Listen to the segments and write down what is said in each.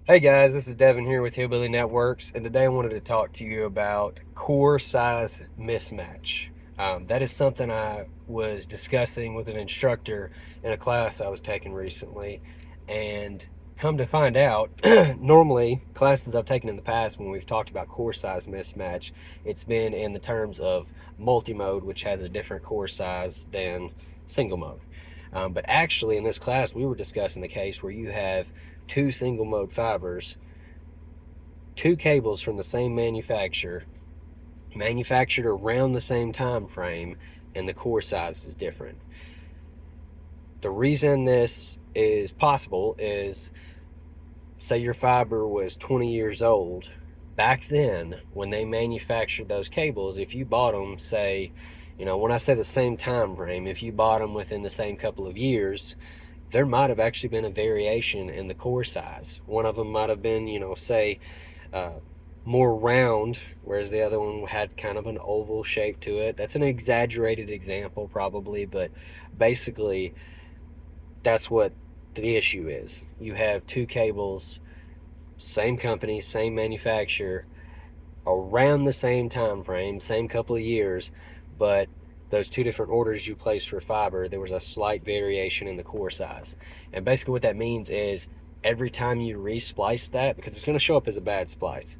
Hey guys, this is Devin here with Hillbilly Networks, and today I wanted to talk to you about core size mismatch. That is something I was discussing with an instructor in a class I was taking recently, and come to find out, normally classes I've taken in the past when we've talked about core size mismatch, it's been in the terms of multi-mode, which has a different core size than single mode. But actually, in this class, we were discussing the case where you have two single mode fibers, two cables from the same manufacturer, manufactured around the same time frame, and the core size is different. The reason this is possible is, say your fiber was 20 years old. Back then, when they manufactured those cables, if you bought them, say, when I say the same time frame, if you bought them within the same couple of years, there might have actually been a variation in the core size. One of them might have been, say, uh, more round, whereas the other one had kind of an oval shape to it. That's an exaggerated example, probably, but basically, that's what the issue is. You have two cables, same company, same manufacturer, around the same time frame, same couple of years, but those two different orders you placed for fiber, there was a slight variation in the core size. And basically what that means is every time you resplice that, because it's going to show up as a bad splice,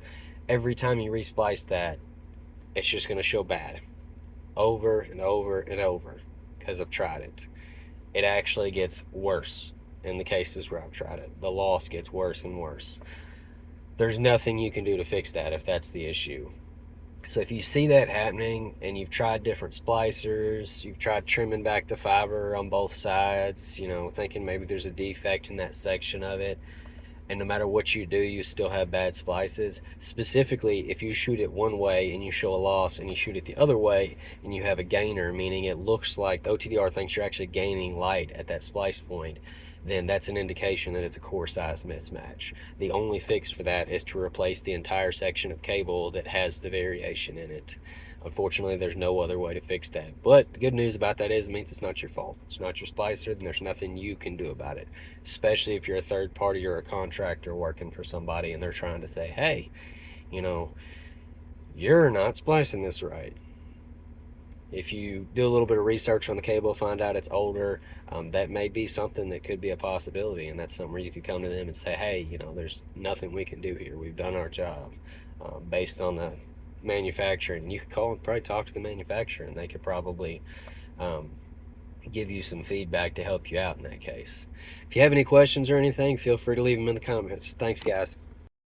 every time you resplice that, it's just going to show bad over and over and over because I've tried it. It actually gets worse in the cases where I've tried it. The loss gets worse and worse. There's nothing you can do to fix that if that's the issue. So if you see that happening and you've tried different splicers, you've tried trimming back the fiber on both sides, thinking maybe there's a defect in that section of it, and no matter what you do, you still have bad splices. Specifically, if you shoot it one way and you show a loss, and you shoot it the other way and you have a gainer, meaning it looks like the OTDR thinks you're actually gaining light at that splice point, then that's an indication that it's a core size mismatch. The only fix for that is to replace the entire section of cable that has the variation in it. Unfortunately, there's no other way to fix that. But the good news about that is it means it's not your fault. It's not your splicer, then there's nothing you can do about it. Especially if you're a third party or a contractor working for somebody and they're trying to say, hey, you know, you're not splicing this right. If you do a little bit of research on the cable, find out it's older, that may be something that could be a possibility. And that's something where you could come to them and say, hey, there's nothing we can do here. We've done our job based on the manufacturer. And you could call and probably talk to the manufacturer, and they could probably um, give you some feedback to help you out in that case. If you have any questions or anything, feel free to leave them in the comments. Thanks, guys.